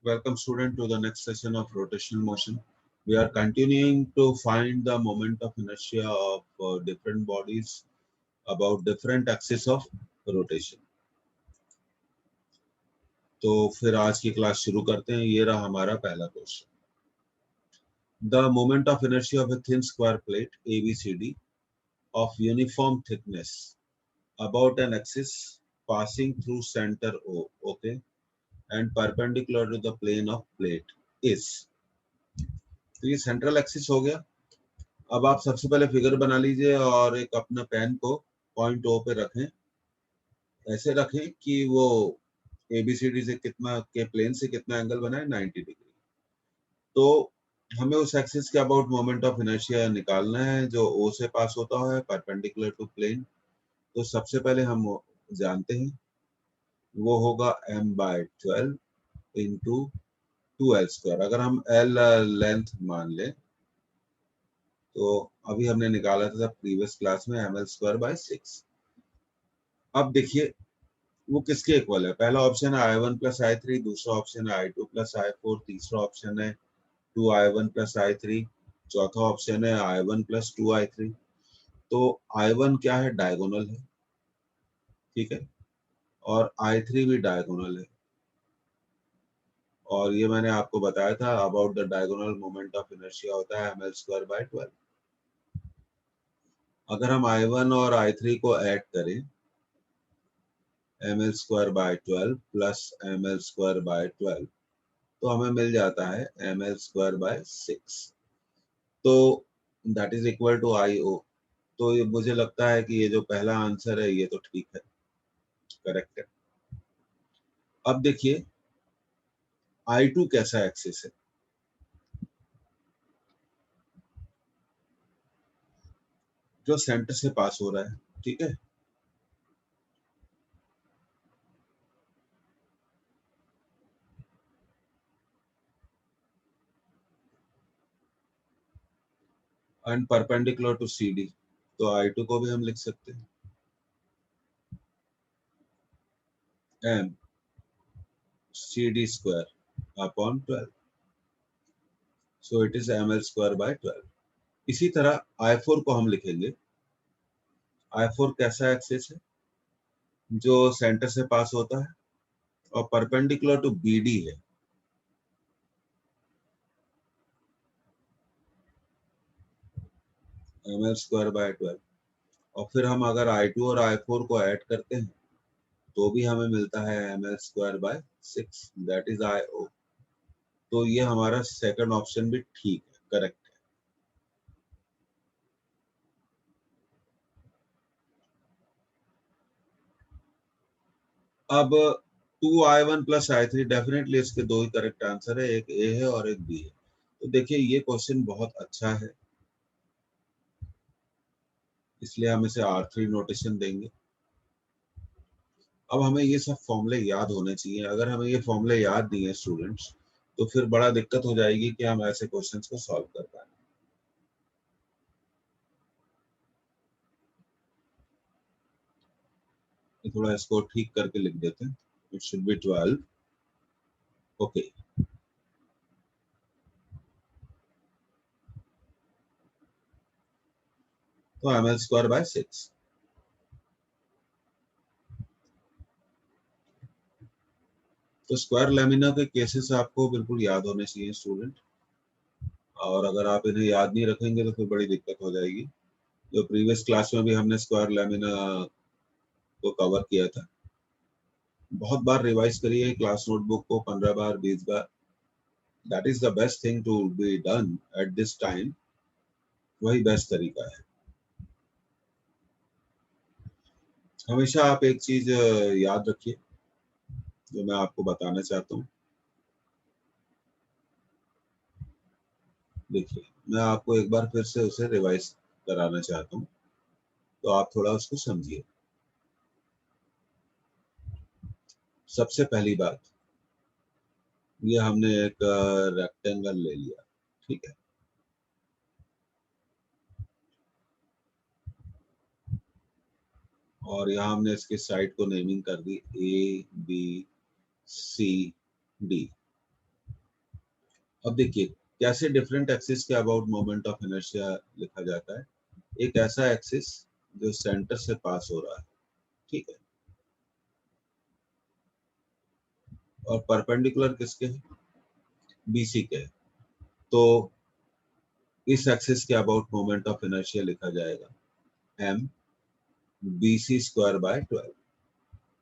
Welcome student to the next session of rotational motion. We are continuing to find the moment of inertia of different bodies about different axis of rotation. तो फिर आज की class शुरू करते हैं। ये रहा हमारा पहला question. The moment of inertia of a thin square plate ABCD of uniform thickness about an axis passing through center O, okay, and perpendicular to the plane of plate is. तो ये central axis हो गया। अब आप सबसे पहले figure बना लीजिए और एक अपना पेन को पॉइंट ओ पे रखें। ऐसे रखें कि वो एबीसीडी से कितना के प्लेन से कितना एंगल बना है, 90 डिग्री। तो हमें उस एक्सिस के अबाउट मोमेंट ऑफ इनर्शिया निकालना है जो ओ से पास होता है परपेंडिकुलर टू प्लेन। तो सबसे पहले हम जानते हैं वो होगा m/12 इंटू 2l²। अगर हम l लेंथ मान लें तो अभी हमने निकाला था प्रीवियस क्लास में ml²/6। अब देखिए वो किसके इक्वल है। पहला ऑप्शन है I1 प्लस I3, दूसरा ऑप्शन है I2 प्लस I4, तीसरा ऑप्शन है 2I1 प्लस I3, चौथा ऑप्शन है I1 प्लस 2I3। तो I1 क्या है, डायगोनल है, ठीक है, और I3 भी डायगोनल है। और ये मैंने आपको बताया था about the diagonal moment of inertia होता है ml²/12। अगर हम I1 और I3 को ऐड करें ml²/12 प्लस ml²/12 तो हमें मिल जाता है ml²/6। तो that is equal to IO। तो ये मुझे लगता है कि ये जो पहला आंसर है ये तो ठीक है, करेक्ट है। अब देखिए I2 कैसा एक्सिस है। जो सेंटर से पास हो रहा है, ठीक है। And perpendicular to CD। तो I2 को भी हम लिख सकते हैं m CD² upon 12। So it is ml²/12। इसी तरह I4 को हम लिखेंगे। I4 कैसा एक्सिस है, जो सेंटर से पास होता है और परपेंडिकुलर टू BD है। ml²/12। और फिर हम अगर I2 और I4 को ऐड करते हैं तो भी हमें मिलता है ml²/6, दैट इज IO। तो ये हमारा सेकंड ऑप्शन भी ठीक है, करेक्ट है। अब 2I1 प्लस I3, डेफिनेटली इसके दो ही करेक्ट आंसर है, एक ए है और एक बी है। तो देखिए ये क्वेश्चन बहुत अच्छा है, इसलिए हम इसे R3 नोटेशन देंगे। अब हमें ये सब फॉर्मूले याद होने चाहिए। अगर हमें ये फॉर्मूले याद नहीं है स्टूडेंट्स तो फिर बड़ा दिक्कत हो जाएगी कि हम ऐसे क्वेश्चंस को सॉल्व कर पाए। थोड़ा इसको ठीक करके लिख देते हैं। It should be 12, okay. तो ml²/6। तो स्क्वायर लेमिना के केसेस आपको बिल्कुल याद होने चाहिए स्टूडेंट। और अगर आप इन्हें याद नहीं रखेंगे तो फिर बड़ी दिक्कत हो जाएगी। जो प्रीवियस क्लास में भी हमने स्क्वायर लेमिना को कवर किया था, बहुत बार रिवाइज करिए क्लास नोटबुक को, 15 बार 20 बार। That is the best thing to be done at this time. वही बेस्ट तरीका है। हमेशा आप एक चीज याद रखिए जो मैं आपको बताना चाहता हूँ। देखिए मैं आपको एक बार फिर से उसे रिवाइज कराना चाहता हूँ, तो आप थोड़ा उसको समझिए। सबसे पहली बात, ये हमने एक रेक्टेंगल ले लिया, ठीक है। और यहाँ हमने इसके साइड को नेमिंग कर दी A B C D। अब देखिए कैसे डिफरेंट एक्सिस के अबाउट मोमेंट ऑफ इनर्शिया लिखा जाता है। एक ऐसा एक्सिस जो सेंटर से पास हो रहा है, ठीक है, और परपेंडिकुलर किसके है, बीसी के है। तो इस एक्सिस के अबाउट मोमेंट ऑफ इनर्शिया लिखा जाएगा M B C square by 12।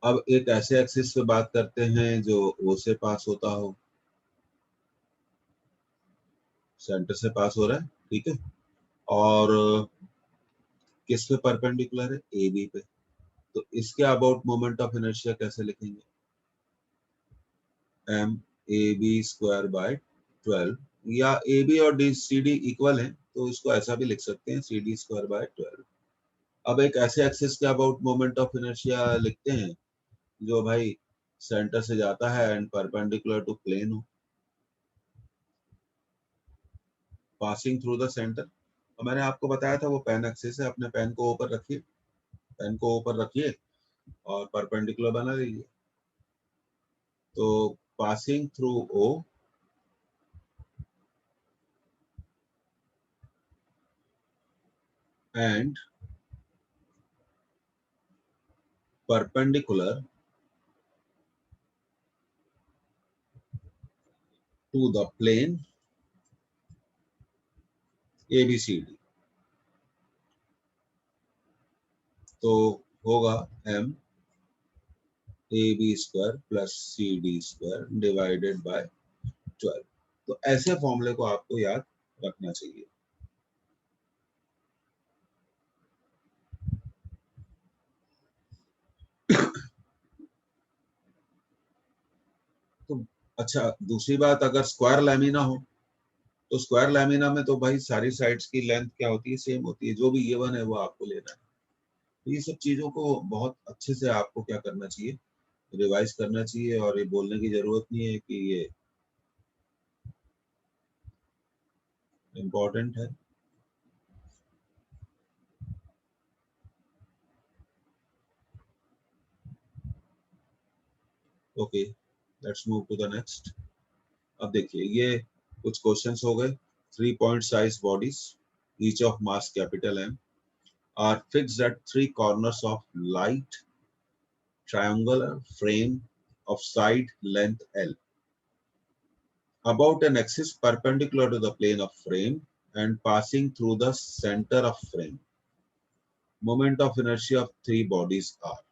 अब एक ऐसे एक्सिस पे बात करते हैं जो ओ से पास होता हो, सेंटर से पास हो रहा है, ठीक है, और किस पे परपेंडिकुलर है, ए बी पे। तो इसके अबाउट मोमेंट ऑफ इनर्शिया कैसे लिखेंगे, M A B square by 12, या ए बी और डी सी डी इक्वल है तो इसको ऐसा भी लिख सकते हैं सी डी स्क्वायर बाय 12। अब एक ऐसे एक्सिस के अबाउट मोमेंट ऑफ इनर्शिया लिखते हैं जो भाई सेंटर से जाता है एंड परपेंडिकुलर टू प्लेन हो, पासिंग थ्रू द सेंटर। और मैंने आपको बताया था वो पेन एक्सिस है, अपने पेन को ऊपर रखिए, पेन को ऊपर रखिए और परपेंडिकुलर बना लीजिए। तो passing through O and perpendicular to the plane ABCD, तो होगा m A B square plus C D square divided by 12। तो ऐसे फॉर्मूले को आपको याद रखना चाहिए। तो अच्छा, दूसरी बात, अगर स्क्वायर लैमिना हो तो स्क्वायर लैमिना में तो भाई सारी साइड्स की लेंथ क्या होती है, सेम होती है, जो भी A1 है वो आपको लेना है। तो ये सब चीजों को बहुत अच्छे से आपको क्या करना चाहिए, रिवाइज करना चाहिए, और ये बोलने की जरूरत नहीं है कि ये इम्पोर्टेंट है। Okay, let's move to the next. अब देखिए ये कुछ क्वेश्चंस हो गए। 3 point size bodies each of mass capital M are fixed at 3 corners of light triangular frame of side length L about an axis perpendicular to the plane of frame and passing through the center of frame. Moment of inertia of 3 bodies are।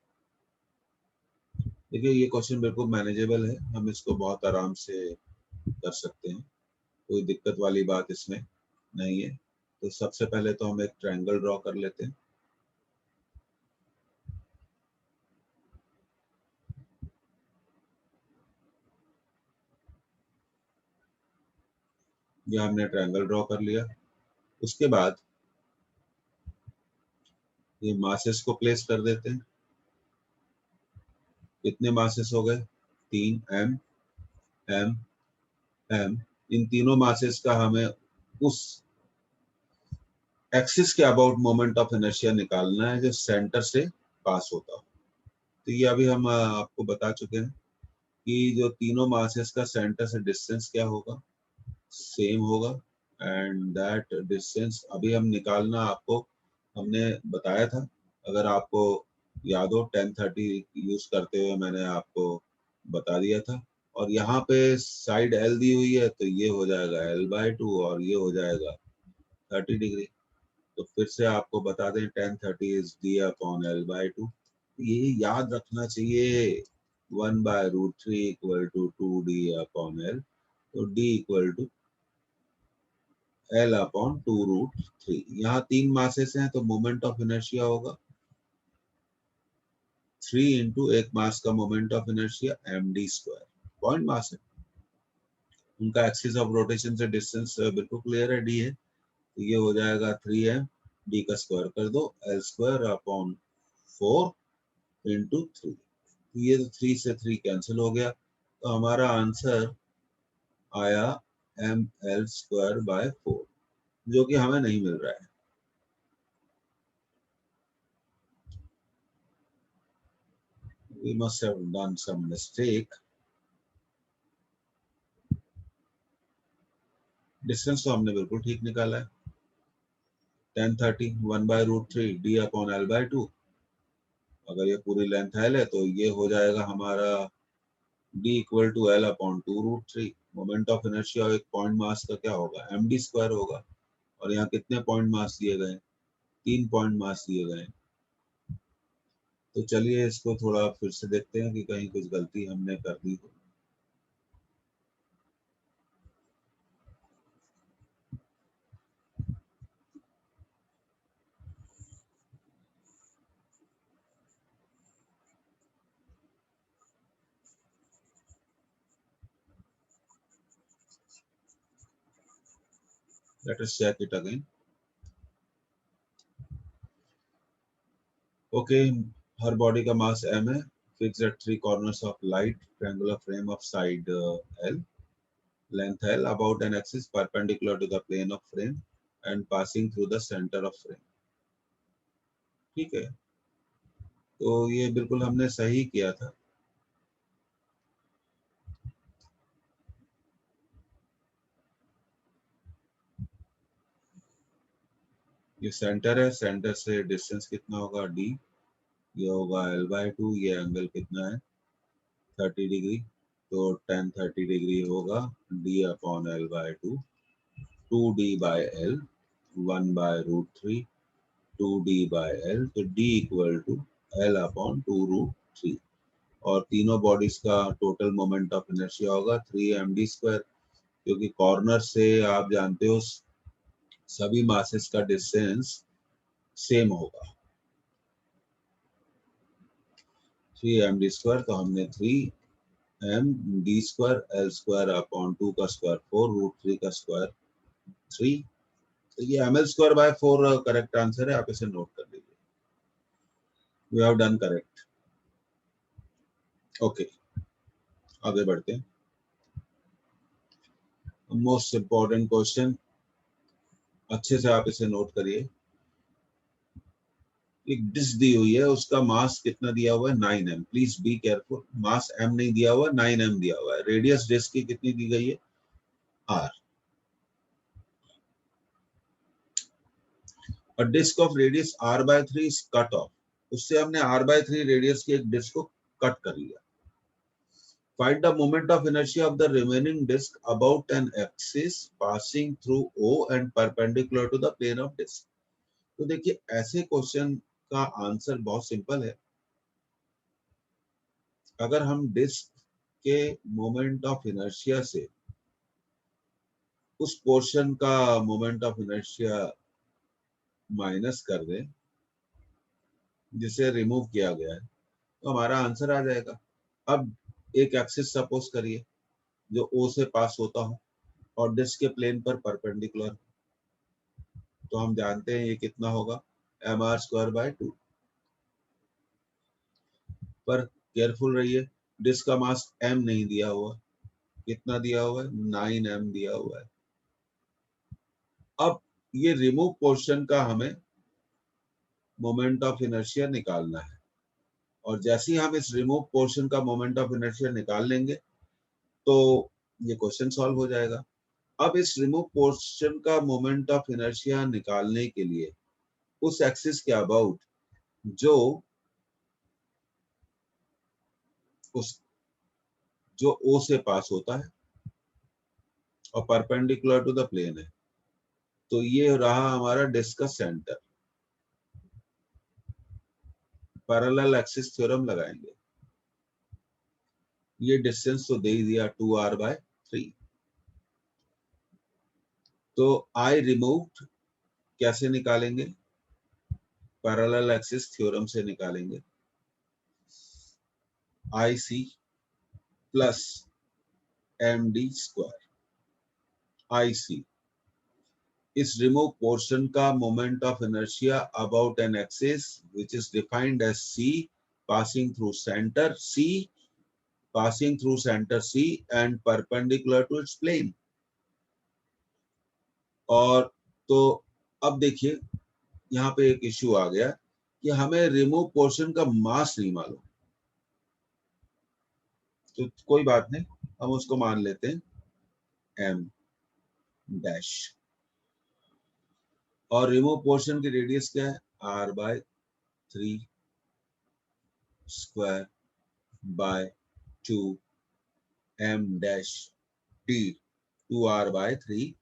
देखिए ये question बिल्कुल manageable है, हम इसको बहुत आराम से कर सकते हैं, कोई दिक्कत वाली बात इसमें नहीं है। तो सबसे पहले तो हम एक ट्रायंगल ड्रॉ कर लेते हैं। ये हमने ट्रायंगल ड्रॉ कर लिया। उसके बाद ये मासेस को प्लेस कर देते हैं। कितने मासेस हो गए, 3, एम एम एम। इन तीनों मासेस का हमें उस एक्सिस के अबाउट मोमेंट ऑफ इनर्शिया निकालना है जो सेंटर से पास होता हो। तो ये अभी हम आपको बता चुके हैं कि जो तीनों मासेस का सेंटर से डिस्टेंस क्या होगा, सेम होगा, एंड दैट डिस्टेंस अभी हम निकालना आपको हमने बताया था। अगर आपको याद हो 1030 यूज करते हुए मैंने आपको बता दिया था। और यहाँ पे साइड एल दी हुई है तो ये हो जाएगा L/2 और ये हो जाएगा 30 डिग्री। तो फिर से आपको बता दें 1030 इज D/L/2। ये याद रखना चाहिए, 1/√3 इक्वल टू 2D/L। तो D इक्वल टू L/2√3। यहाँ 3 मासेस हैं तो मोमेंट ऑफ इनर्शिया होगा 3 इंटू एक मास का moment of inertia md²। Point mass है, उनका एक्सिस ऑफ रोटेशन से डिस्टेंस बिल्कुल क्लियर है, d है। तो ये हो जाएगा 3m, d का स्क्वायर कर दो, L²/4 इंटू 3। ये तो 3 से 3 कैंसिल हो गया, तो हमारा आंसर आया mL²/4, जो कि हमें नहीं मिल रहा है। We must have done some mistake. Distance तो हमने बिल्कुल ठीक निकाला है, 1030 1/√3 d/l/2। अगर ये पूरी लेंथ l है तो ये हो जाएगा हमारा d = l/2√3। Moment of inertia एक पॉइंट मास का क्या होगा, md² होगा। और यहाँ कितने पॉइंट मास दिए गए, 3 पॉइंट मास दिए गए। तो चलिए इसको थोड़ा फिर से देखते हैं कि कहीं कुछ गलती हमने कर दी हो। Let us check it again. Okay, her body का मास m है, fixed at 3 corners of light triangular frame of side L, length L, about an axis perpendicular to the plane of frame and passing through the center of frame। ठीक है, तो ये बिल्कुल हमने सही किया था। ये सेंटर है, सेंटर से डिस्टेंस कितना होगा d, ये होगा l/2, ये एंगल कितना है 30 डिग्री, तो tan 30 डिग्री होगा d/l/2, 2d/l, 1/√3, 2d/l, तो d = l/2√3। और तीनों बॉडीज का टोटल मोमेंट ऑफ इनर्शिया होगा 3md², क्योंकि कॉर्नर से आप जानते हो सभी मासेस का डिस्टेंस सेम होगा, 3md²। तो हमने 3md² l² का स्क्वायर 4√3 का स्क्वायर 3, तो ये ml²/4 करेक्ट आंसर है, आप इसे नोट कर लीजिए। We have done correct. Okay, आगे बढ़ते हैं। मोस्ट इंपॉर्टेंट क्वेश्चन, अच्छे से आप इसे नोट करिए। एक डिस्क दी हुई है, उसका मास कितना दिया हुआ है 9m। Please be careful, mass m नहीं दिया हुआ, 9m दिया हुआ है। रेडियस डिस्क की कितनी दी गई है, r। A disc of radius r/3 is cut off, उससे हमने r/3 रेडियस की एक डिस्क को कट कर लिया। Find the moment of inertia of the remaining disc about an axis passing through O and perpendicular to the plane of disc। तो देखिए ऐसे क्वेश्चन का आंसर बहुत सिंपल है। अगर हम डिस्क के मोमेंट ऑफ इनर्शिया से उस पोर्शन का मोमेंट ऑफ इनर्शिया माइनस कर दें जिसे रिमूव किया गया है, तो हमारा आंसर आ जाएगा। अब एक एक्सिस सपोज करिए जो O से पास होता हो और डिस्क के प्लेन पर परपेंडिकुलर, तो हम जानते हैं ये कितना होगा, mr²/2। पर केयरफुल रहिए, डिस्क का मास m नहीं दिया हुआ, कितना दिया हुआ है 9m दिया हुआ है। अब ये रिमूव पोर्शन का हमें मोमेंट ऑफ इनर्शिया निकालना है, और जैसे ही हम इस रिमूव पोर्शन का मोमेंट ऑफ इनर्शिया निकाल लेंगे तो ये क्वेश्चन सॉल्व हो जाएगा। अब इस रिमूव पोर्शन का मोमेंट ऑफ इनर्शिया निकालने के लिए उस एक्सिस के अबाउट जो O से पास होता है और परपेंडिकुलर टू द प्लेन है, तो ये रहा हमारा डिस्क का सेंटर। पैरेलल एक्सिस थ्योरम लगाएंगे, ये डिस्टेंस तो दे ही दिया 2r/3। तो आई रिमूव्ड कैसे निकालेंगे, पैरेलल एक्सिस थ्योरम से निकालेंगे। IC plus md²। IC इस रिमूव पोर्शन का moment of inertia about an axis which is defined as C passing through center C and perpendicular to its plane। और तो अब देखिए यहाँ पे एक इश्यू आ गया कि हमें रिमूव पोर्शन का मास नहीं मालूम, तो कोई बात नहीं, हम उसको मान लेते हैं m। डैश, और रिमूव पोर्शन की रेडियस क्या है, r by 3 square by 2 m dash d 2r by 3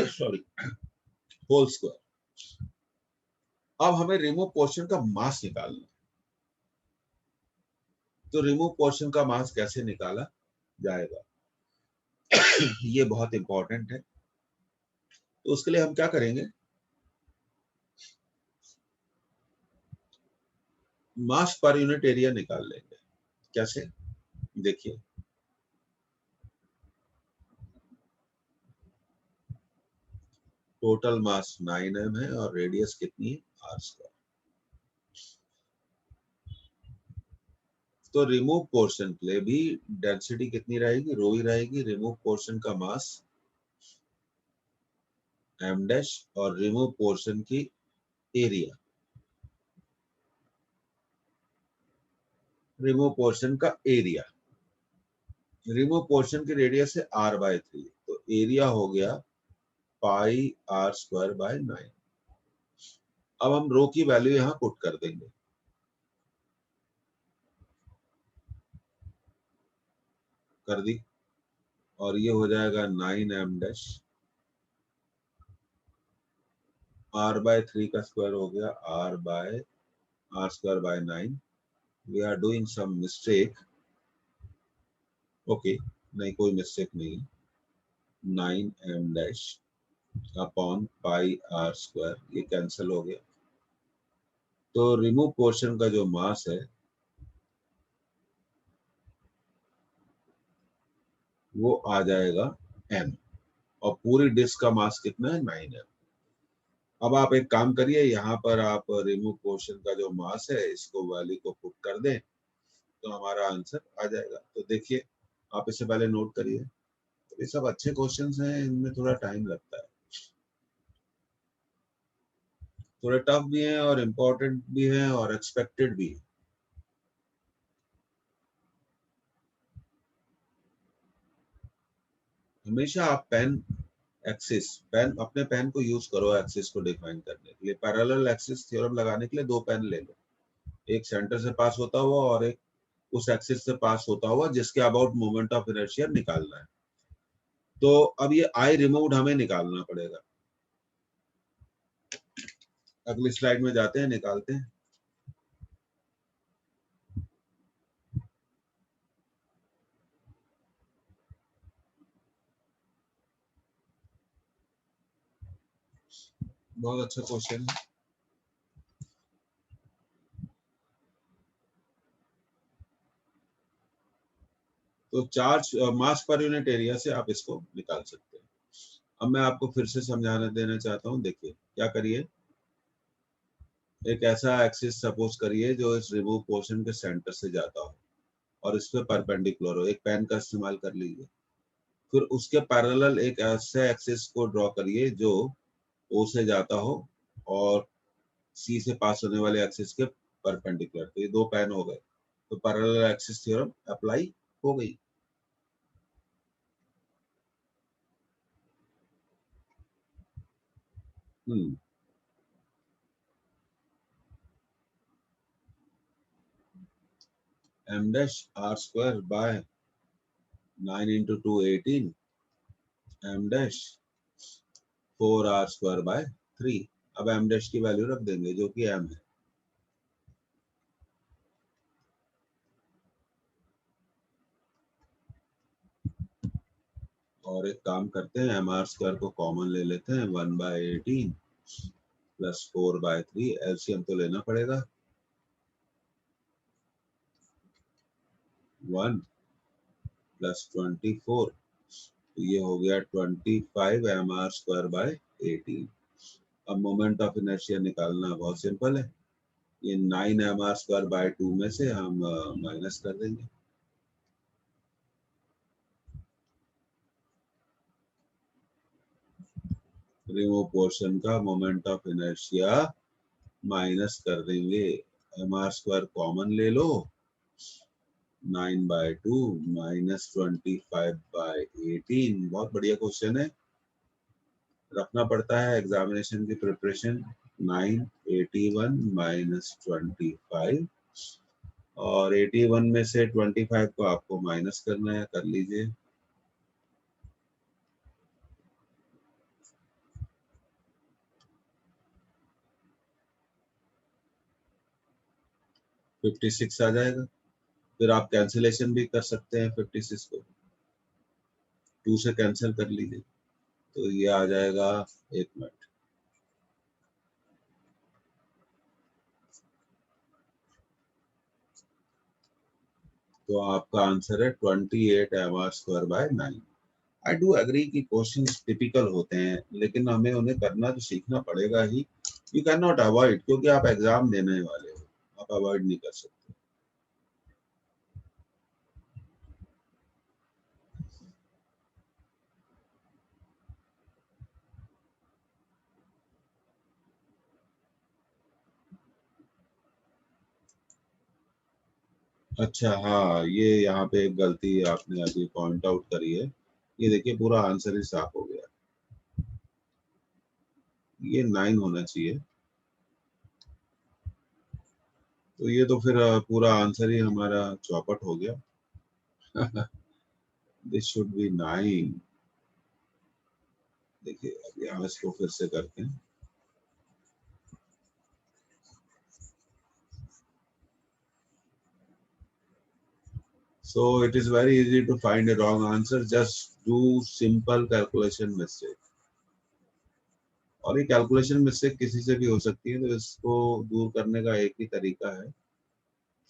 sorry whole square. अब हमें रिमूव पोर्शन का मास निकालना है, तो रिमूव पोर्शन का मास कैसे निकाला जाएगा ये बहुत इंपॉर्टेंट है। तो उसके लिए हम क्या करेंगे, मास पर यूनिट एरिया निकाल लेंगे। कैसे, देखिए टोटल मास 9m है और रेडियस कितनी है, r स्क्वायर। तो रिमूव पोर्शन के लिए भी डेंसिटी कितनी रहेगी, रो ही रहेगी। रिमूव पोर्शन का मास m डैश और रिमूव पोर्शन की एरिया, रिमूव पोर्शन का एरिया, रिमूव पोर्शन की रेडियस है r बाय 3, तो एरिया हो गया पाई r स्क्वायर बाय 9। अब हम रो की वैल्यू यहां पुट कर देंगे, कर दी, और ये हो जाएगा 9m डैश, r बाय 3 का स्क्वायर हो गया r square by 9। We are doing some mistake, okay नहीं कोई मिस्टेक नहीं, 9m dash upon pi r square, ये कैंसिल हो गया। तो रिमूव पोर्शन का जो मास है वो आ जाएगा m, और पूरी डिस्क का मास कितना है, 9m। अब आप एक काम करिए, यहाँ पर आप रिमूव पोर्शन का जो मास है इसको वैल्यू को पुट कर दें तो हमारा आंसर आ जाएगा। तो देखिए आप इसे पहले नोट करिए, तो ये सब अच्छे क्वेश्चंस हैं, इनमें थोड़ा टाइम लगता है, थोड़े टफ भी हैं और इम्पोर्टेंट भी हैं और एक्सपेक्टेड भी है। हमेशा आप पेन एक्सिस, पेन अपने पेन को यूज करो एक्सिस को डिफाइन करने के लिए। पैरेलल एक्सिस थ्योरम लगाने के लिए दो पेन ले लो, एक सेंटर से पास होता हुआ और एक उस एक्सिस से पास होता हुआ जिसके अबाउट मोमेंट ऑफ इनर्शिया निकालना है। तो अब ये आई रिमूव्ड हमें निकालना पड़ेगा। अगली स्लाइड में जाते हैं, निकालते हैं। बहुत अच्छा क्वेश्चन है। तो चार्ज मास पर यूनिट एरिया से आप इसको निकाल सकते हैं। अब मैं आपको फिर से समझाना देना चाहता हूँ। देखिए क्या करिए, एक ऐसा एक्सिस सपोज करिए जो इस रिमूव पोर्शन के सेंटर से जाता हो और इस पे परपेंडिकुलर हो, एक पेन का इस्तेमाल कर लीजिए। फिर उसके पैरेलल एक ऐसे एक्सिस को ड्रॉ करिए जो ओ से जाता हो और सी से पास होने वाले एक्सिस के परपेंडिकुलर। तो ये दो पेन हो गए, तो पैरेलल एक्सिस थ्योरम अप्लाई हो गई। m dash r square by 9 into 2 18, m dash 4r square by 3। अब m dash की वैल्यू रख देंगे जो कि m है। और एक काम करते हैं, mr स्क्वायर को कॉमन ले लेते हैं, 1 बाय 18 प्लस 4 बाय 3, एलसीएम तो लेना पड़ेगा। 1 प्लस 24, तो ये हो गया 25 mr स्क्वायर बाय 18। अब मोमेंट ऑफ इनर्शिया निकालना बहुत सिंपल है, ये 9 mr स्क्वायर बाय 2 में से हम माइनस कर देंगे। रिमूव पोर्शन का मोमेंट ऑफ इनर्शिया माइनस कर देंगे, mr स्क्वायर कॉमन ले लो 9/2 -25/18। बहुत बढ़िया क्वेश्चन है, रखना पड़ता है एग्जामिनेशन की प्रिपरेशन। 981 -25 और 81 में से 25 को आपको माइनस करना है, कर लीजिए। फिफ्टी सिक्स आ जाएगा। फिर आप कैंसिलेशन भी कर सकते हैं, 56 को 2 से कैंसिल कर लीजिए, तो ये आ जाएगा। एक मिनट, तो आपका आंसर है 28 mr²/9। आई डू एग्री कि क्वेश्चन टिपिकल होते हैं, लेकिन हमें उन्हें करना तो सीखना पड़ेगा ही। यू कैन नॉट अवॉइड, क्योंकि आप एग्जाम देने वाले हो, आप अवॉइड नहीं कर सकते। अच्छा, हाँ, ये यहाँ पे एक गलती आपने अभी पॉइंट आउट करी है। ये देखिए, पूरा आंसर ही साफ हो गया। ये 9 होना चाहिए, तो ये तो फिर पूरा आंसर ही हमारा चौपट हो गया। This should be 9। देखिए, अब यहाँ इसको फिर से करते हैं। So it is very easy to find a wrong answer. Just do simple calculation mistake. और ये कैलकुलेशन मिस्टेक किसी से भी हो सकती है, तो इसको दूर करने का एक ही तरीका है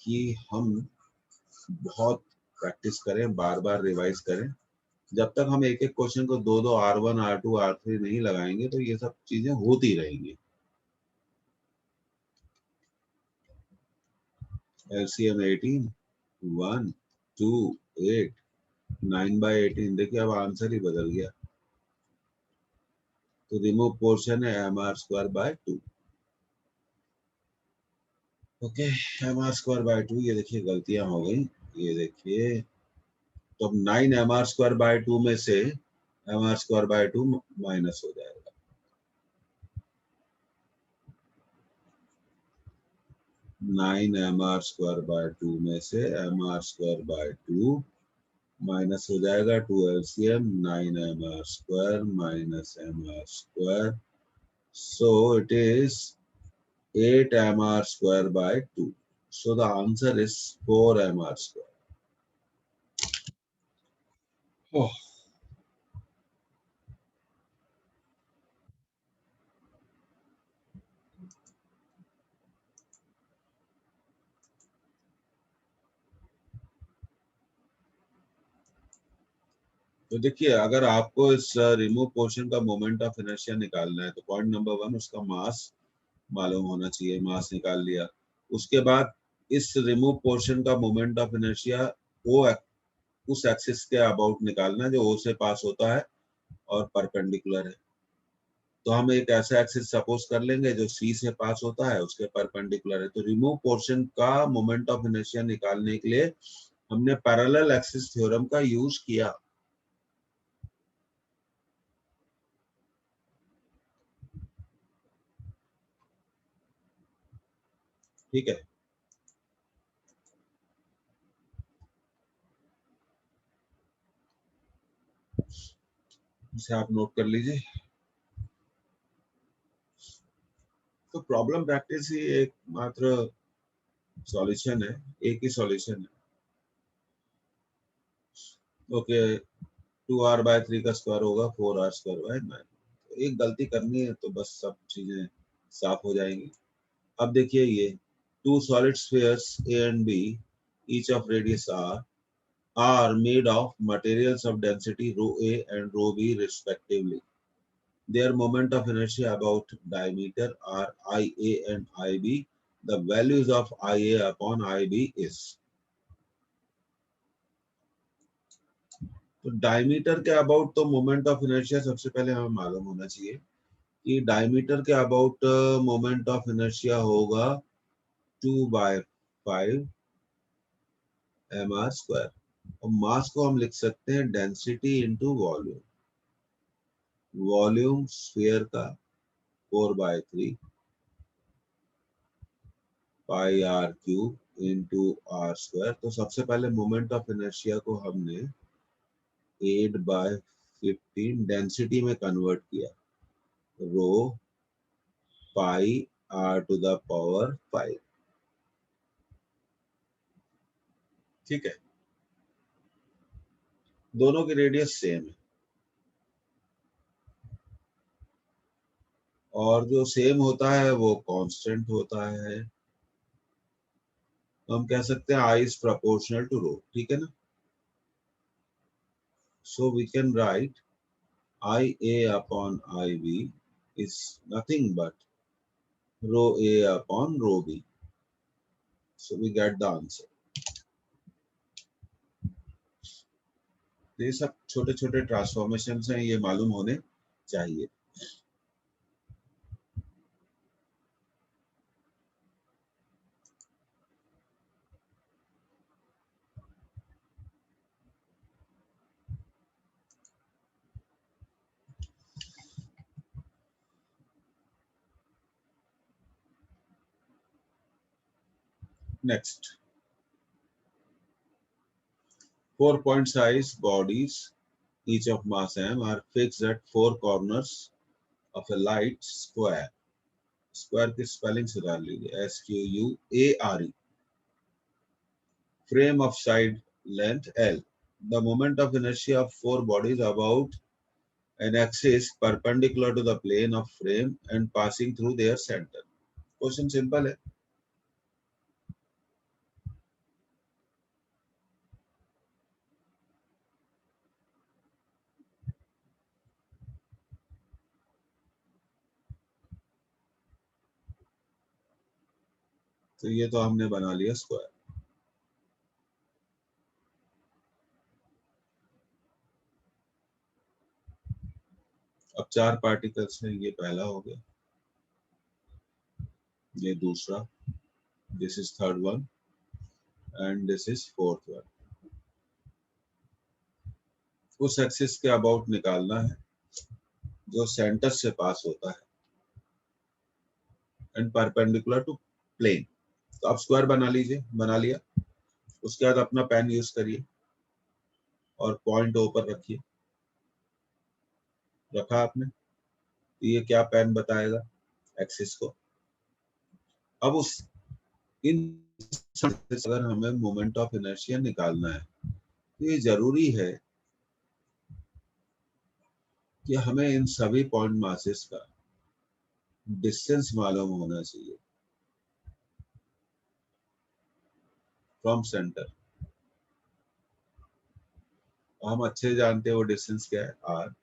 कि हम बहुत प्रैक्टिस करें, बार बार रिवाइज करें। जब तक हम एक एक क्वेश्चन को दो दो R1 R2 R3 नहीं लगाएंगे, तो ये सब चीजें होती रहेंगी। LCM 18, 1, 2, 8, 9/18। देखिए, अब आंसर ही बदल गया। तो रिमूव पोर्शन है mr²/2। Okay, mr²/2। ये देखिए, गलतियां हो गई। ये देखिए, तो अब 9 mr²/2 में से mr²/2 माइनस हो जाएगा। 9 mr²/2 में से mr²/2 माइनस हो जाएगा। 2 LCM 9 mr² minus mr², so it is 8 mr²/2। So the answer is 4 mr²। Oh, तो देखिए, अगर आपको इस रिमूव पोर्शन का मोमेंट ऑफ इनर्शिया निकालना है, तो पॉइंट नंबर 1, उसका मास मालूम होना चाहिए। मास निकाल लिया। उसके बाद इस रिमूव पोर्शन का मोमेंट ऑफ इनर्शिया वो उस एक्सिस के अबाउट निकालना है जो ओ से पास होता है और परपेंडिकुलर है। तो हम एक ऐसा एक्सिस सपोज कर लेंगे जो सी से पास होता है, उसके परपेंडिकुलर है। तो रिमूव पोर्शन का मोमेंट ऑफ इनर्शिया निकालने के लिए हमने पैरेलल एक्सिस थ्योरम का यूज किया। ठीक है, इसे आप नोट कर लीजिए। तो प्रॉब्लम प्रैक्टिस ही एकमात्र सॉल्यूशन है, एक ही सॉल्यूशन है। ओके, 2r/3 का स्क्वायर होगा 4r²/9। एक गलती करनी है तो बस सब चीजें साफ हो जाएंगी। अब देखिए, ये two solid spheres A and B, each of radius R, are made of materials of density rho a and rho b respectively. Their moment of inertia about diameter are IA and IB. The values of IA upon IB is। तो diameter के about तो moment of inertia सबसे पहले हमें मालूम होना चाहिए कि डायमीटर के अबाउट मोमेंट ऑफ इनर्शिया होगा 2/5 mr²। और मास को हम लिख सकते हैं density into volume. Volume sphere का 4/3 पाई आर क्यूब इंटू r²। तो सबसे पहले मोमेंट ऑफ इनर्शिया को हमने 8/15 डेंसिटी में कन्वर्ट किया, रो पाई r⁵ ठीक है। दोनों की रेडियस सेम है, और जो सेम होता है वो कांस्टेंट होता है। तो हम कह सकते हैं I is proportional to rho, ठीक है ना। So we can write IA upon IB is nothing but rho A upon rho B. So we get the answer. ये सब छोटे छोटे ट्रांसफॉर्मेशन हैं, ये मालूम होने चाहिए। Next, 4-point size bodies each of mass m are fixed at 4 corners of a light square. Square की स्पेलिंग सुधार लीजिए, SQUARE। Frame of side length L. The moment of inertia of 4 bodies about an axis perpendicular to the plane of frame and passing through their center. Question simple है। तो ये तो हमने बना लिया स्क्वायर। अब 4 पार्टिकल्स हैं, ये पहला हो गया, ये दूसरा, this is third one and this is fourth one. उस एक्सिस के अबाउट निकालना है जो सेंटर से पास होता है एंड परपेंडिकुलर टू प्लेन। तो आप स्क्वायर बना लीजिए, बना लिया। उसके बाद अपना पेन यूज करिए और पॉइंट ओ पर रखिए। रखा आपने, तो ये क्या पेन बताएगा एक्सिस को। अब उस इन अगर हमें मोमेंट ऑफ इनर्शिया निकालना है तो ये जरूरी है कि हमें इन सभी पॉइंट मासेस का डिस्टेंस मालूम होना चाहिए फ्रॉम सेंटर। हम अच्छे जानते हैं वो डिस्टेंस क्या है, आर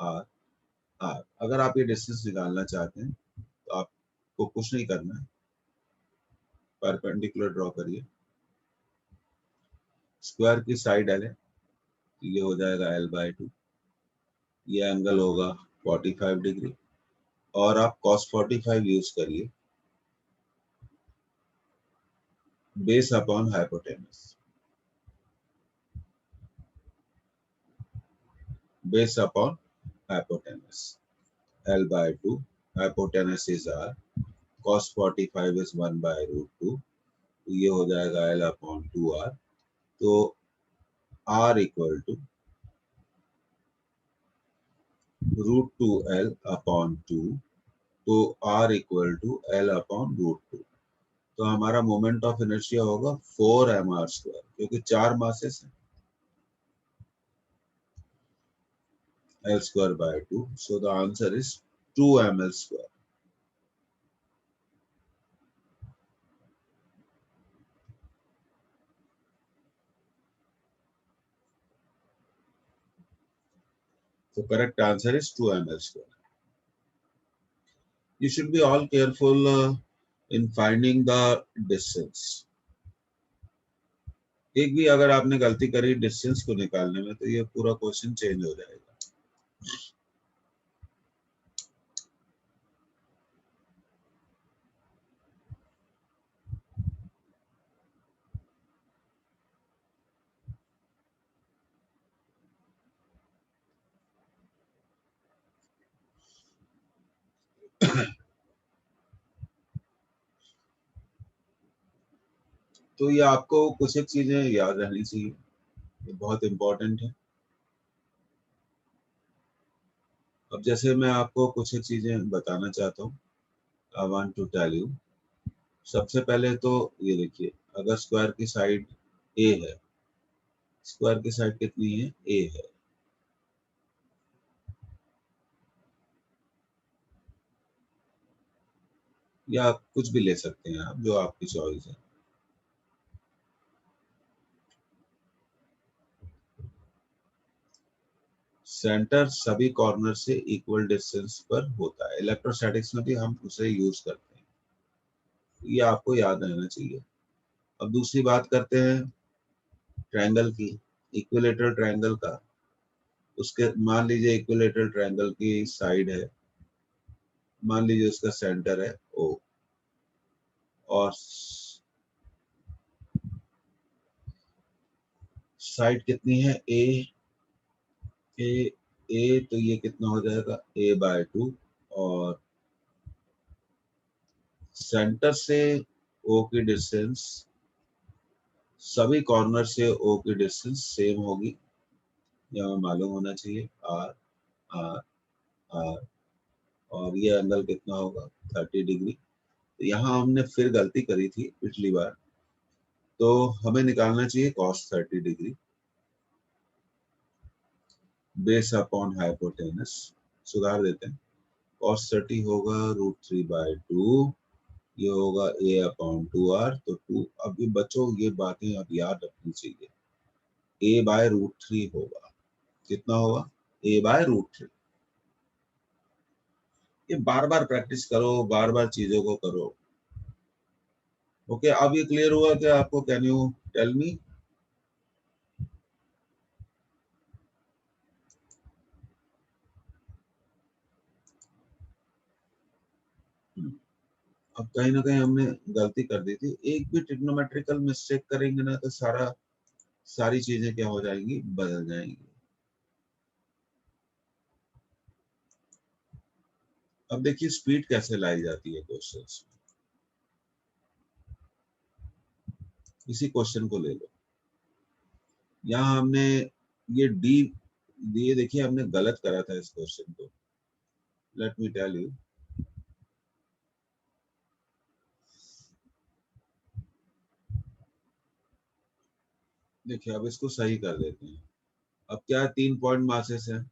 आर आर। अगर आप ये डिस्टेंस निकालना चाहते हैं तो आपको कुछ नहीं करना है, परपेंडिकुलर ड्रॉ करिए। स्क्वायर की साइड एल है, तो ये हो जाएगा L/2। ये एंगल होगा 45 डिग्री, और आप cos 45 यूज करिए base upon hypotenuse. Base upon hypotenuse L/2, hypotenuse is R, cos 45 is 1/√2, तो ये हो जाएगा L/2R। तो R इक्वल टू √2L/2, तो R इक्वल टू L/√2। तो हमारा मोमेंट ऑफ इनर्शिया होगा 4mr², क्योंकि 4 मासेस हैं, L²/2। So the answer is 2ml²। So correct answer is 2ml²। You should be all careful in finding the distance। एक भी अगर आपने गलती करी डिस्टेंस को निकालने में तो ये पूरा क्वेश्चन चेंज हो जाएगा। तो ये आपको कुछ एक चीजें याद रहनी चाहिए, ये बहुत इंपॉर्टेंट है। अब जैसे मैं आपको कुछ एक चीजें बताना चाहता हूँ, I want to tell you. सबसे पहले तो ये देखिए, अगर स्क्वायर की साइड ए है, स्क्वायर की साइड कितनी है, ए है, या कुछ भी ले सकते हैं आप, जो आपकी चॉइस है। सेंटर सभी कॉर्नर से इक्वल डिस्टेंस पर होता है, इलेक्ट्रोस्टैटिक्स में भी हम उसे यूज करते हैं, ये आपको याद रहना चाहिए। अब दूसरी बात करते हैं ट्रायंगल की, इक्विलेटरल ट्रायंगल का। उसके मान लीजिए इक्विलेटरल ट्रायंगल की साइड है, मान लीजिए उसका सेंटर है ओ, और साइड कितनी है, ए, ए, ए, तो ये कितना हो जाएगा, a/2, और सेंटर से ओ की डिस्टेंस, सभी कॉर्नर से ओ की डिस्टेंस सेम होगी, ये हमें मालूम होना चाहिए, आर, आर, आर, और ये एंगल कितना होगा, 30 डिग्री। तो यहाँ हमने फिर गलती करी थी पिछली बार, तो हमें निकालना चाहिए cos 30 degree base upon hypotenuse. सुधार देते हैं, cos 30 होगा √3/2, ये होगा a/2r, तो 2, अब ये बच्चों ये बातें अब याद रखनी चाहिए, a/√3 होगा, कितना होगा, a/√3। ये बार बार प्रैक्टिस करो, बार बार चीजों को करो। ओके, अब ये क्लियर हुआ क्या आपको, कैन यू टेल मी? अब कहीं ना कहीं हमने गलती कर दी थी, एक भी ट्रिग्नोमेट्रिकल मिस्टेक करेंगे ना तो सारी चीजें क्या हो जाएंगी, बदल जाएंगी। अब देखिए स्पीड कैसे लाई जाती है क्वेश्चंस में। इसी क्वेश्चन को ले लो, यहाँ हमने ये डी दिए, देखिए हमने गलत करा था इस क्वेश्चन को, लेट मी टेल यू। देखिए अब इसको सही कर देते हैं। अब क्या है, 3 पॉइंट मासेस है,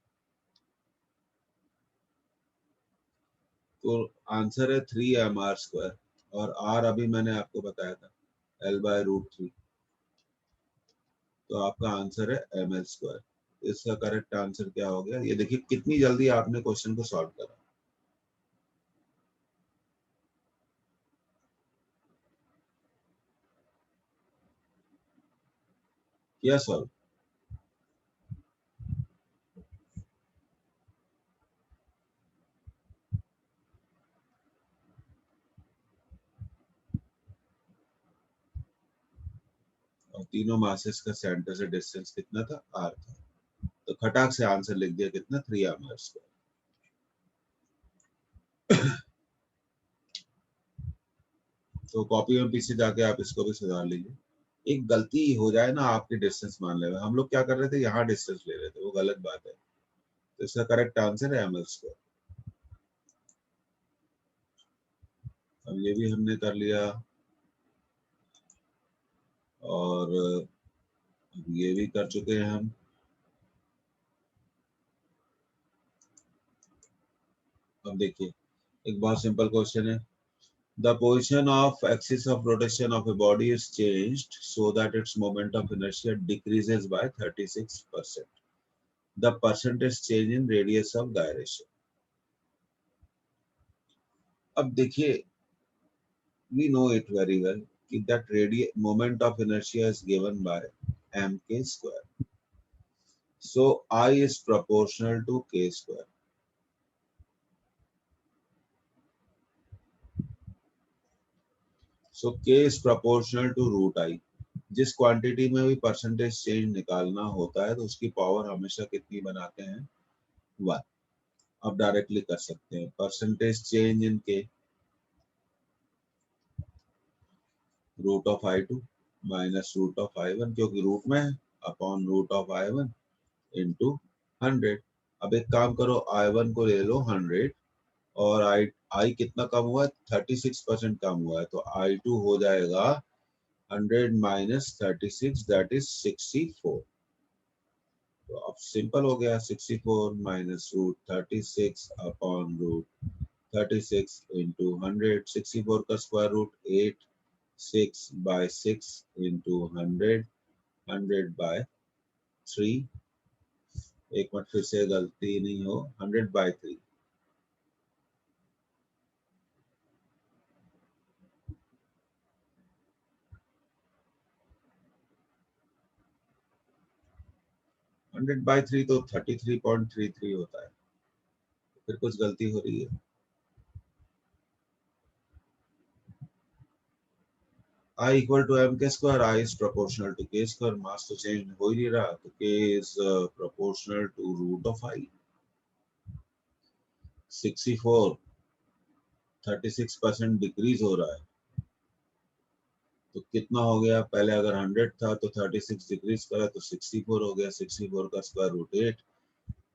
तो आंसर है 3mr², और आर अभी मैंने आपको बताया था L/√3, तो आपका आंसर है ml²। इसका करेक्ट आंसर क्या हो गया, ये देखिए कितनी जल्दी आपने क्वेश्चन को सॉल्व करा, किया सॉल्व। और तीनों मासेस का सेंटर से डिस्टेंस कितना था, आर था, तो खटाक से आंसर लिख दिया कितना, 3ml²। तो कॉपी में पीछे जाके आप इसको भी सुधार लीजिए। एक गलती हो जाए ना आपकी डिस्टेंस मान ले, हम लोग क्या कर रहे थे, यहाँ डिस्टेंस ले रहे थे, वो गलत बात है, तो इसका करेक्ट आंसर है ml²। अब ये भी हमने कर लिया, और ये भी कर चुके हैं हम। अब देखिए एक बहुत सिंपल क्वेश्चन है, the position of axis of rotation of a body is changed so that its moment of inertia decreases by 36%. The percentage change in radius of gyration. अब देखिए, we know it very well that moment of inertia is given by mk², so I is proportional to k²। so k is proportional to √I। जिस quantity में भी percentage change निकालना होता है तो उसकी पावर हमेशा कितनी बनाते हैं, 1। अब डायरेक्टली कर सकते हैं, परसेंटेज चेंज इन के √I2, minus root of I1 क्योंकि रूट में है, upon root of I1 into 100। अब एक काम करो, I1 को ले लो 100 और I कितना कम हुआ है, 36% कम हुआ है, तो I2 हो जाएगा 100 माइनस 36 दैट इज 64। तो अब सिंपल हो गया, 64 minus root 36 upon root 36 into 100। 64 का square root 8, 6 by 6 into 100, 100 by 3। एक मिनट फिर से गलती नहीं हो, 100 बाय 3। 100 बाय 3 तो 33.33 होता है, फिर कुछ गलती हो रही है। I equal to m k square, I is proportional to k square, मास तो चेंज हो ही नहीं रहा, तो k is proportional to root of I। 64 36% decrease हो रहा है, तो कितना हो गया, पहले अगर 100 था तो 36 डिक्रीज करा तो 64 हो गया। 64 का स्क्वायर रूट 8,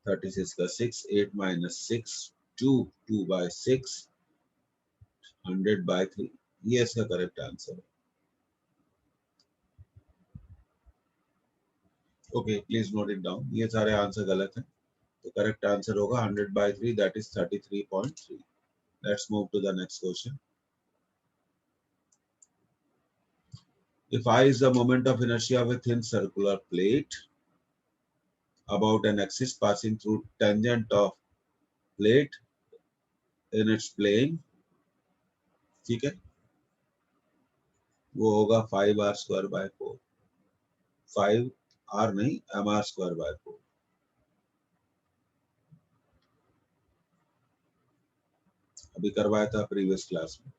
36 का 6, 8 माइनस 6 2, 2 बाय 6, 100 बाय 3। ये इसका करेक्ट आंसर है। Okay, please note it down, ये सारे आंसर गलत हैं, तो करेक्ट आंसर होगा 100 by 3 that is 33.3। Let's move to the next question. If I is the moment of inertia of a thin circular plate about an axis passing through tangent of plate in its plane, ठीक है, वो होगा 5r square by 4। 5r नहीं, mr square by 4। अभी करवाया था previous class में।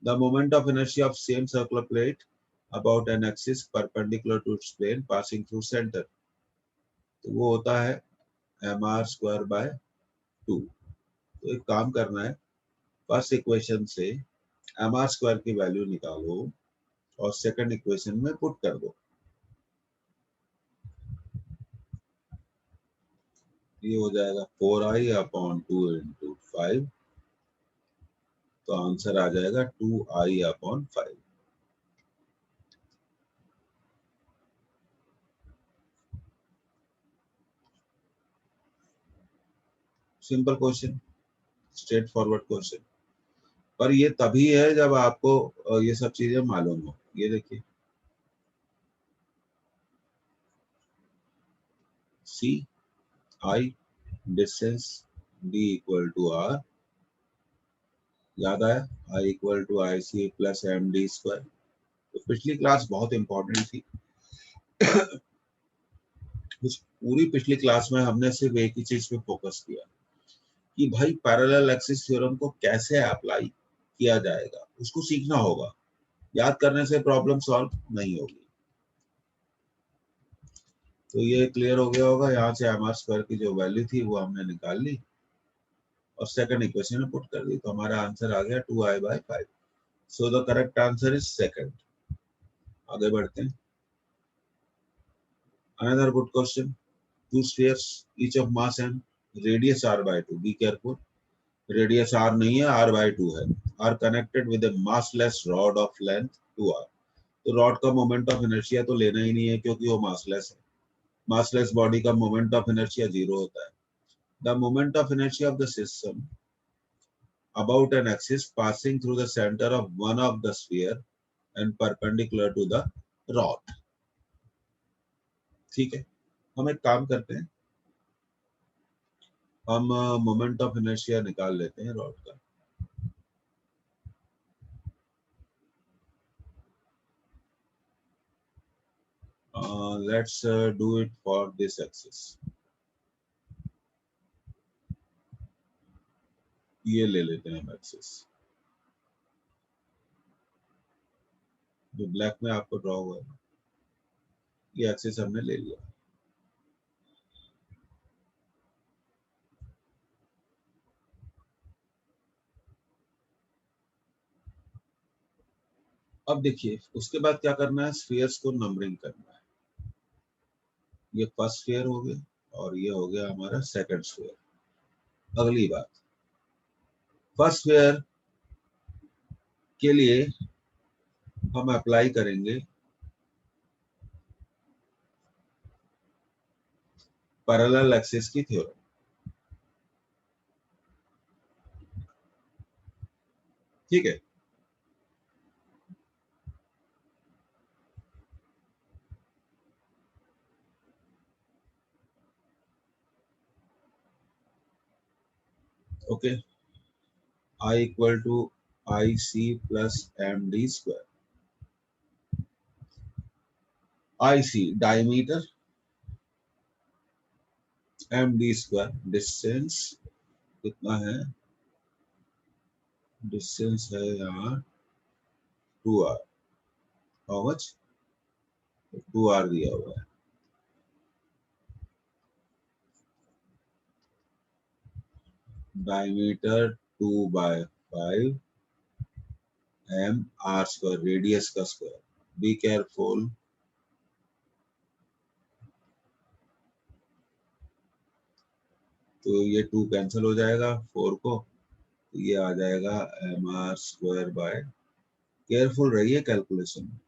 The moment of inertia of same circular plate about an axis perpendicular to its plane passing through centre, तो वो होता है mr स्क्वायर बाय 2। तो एक काम करना है, फर्स्ट इक्वेशन से mr स्क्वायर की वैल्यू निकालो और सेकंड इक्वेशन में पुट कर दो। ये हो जाएगा 4i अपॉन 2 इंटू 5, तो आंसर आ जाएगा 2i upon 5। Simple question, straight forward question, पर ये तभी है जब आपको ये सब चीजें मालूम हो। ये देखिए, see I distance, D equal to R, याद आया, I equal to I C plus M D square. तो पिछली क्लास बहुत इंपॉर्टेंट थी। उस पूरी पिछली क्लास में हमने सिर्फ एक ही चीज पे फोकस किया कि भाई पैरेलल एक्सिस थ्योरम को कैसे अप्लाई किया जाएगा, उसको सीखना होगा। याद करने से प्रॉब्लम सॉल्व नहीं होगी। तो ये क्लियर हो गया होगा, यहाँ से एम आर स्क्वायर की जो वैल्यू थी वो हमने निकाल ली और सेकंड इक्वेशन में पुट कर दी, तो हमारा आंसर आ गया 2i by 5। So the correct answer is second. आगे बढ़ते हैं। Another good question, two spheres each of mass and radius r by 2, be careful, radius r नहीं है, r by 2 है, are connected with a massless rod of length 2r। तो rod का moment of inertia तो लेना ही नहीं है क्योंकि वो मासलेस है। मासलेस बॉडी का मोमेंट ऑफ इनर्शिया जीरो होता है। The moment of inertia of the system about an axis passing through the center of one of the sphere and perpendicular to the rod। ठीक है, हम एक काम करते हैं, हम मोमेंट ऑफ इनर्शिया निकाल लेते हैं रॉड का। Let's do it for this axis। ये ले लेते हैं हम एक्सिस, जो ब्लैक में आपको ड्रॉ हुआ है, ये एक्सिस हमने ले लिया। अब देखिए उसके बाद क्या करना है, स्फीयर्स को नंबरिंग करना है। ये फर्स्ट स्फीयर हो गया और ये हो गया हमारा सेकंड स्फीयर। अगली बात, फर्स्ट स्फीयर के लिए हम अप्लाई करेंगे पैरेलल एक्सिस की थ्योरम। ठीक है, okay. I equal to I C plus M D square. I C diameter, M D square distance कितना है, डिस्टेंस है यहाँ 2r। हाउ मच, 2r दिया हुआ है। Diameter 2/5 M R square, radius का स्क्वायर। बी केयरफुल, तो ये 2 कैंसिल हो जाएगा 4 को, तो ये आ जाएगा M R square by, careful रहिए कैलकुलेशन में,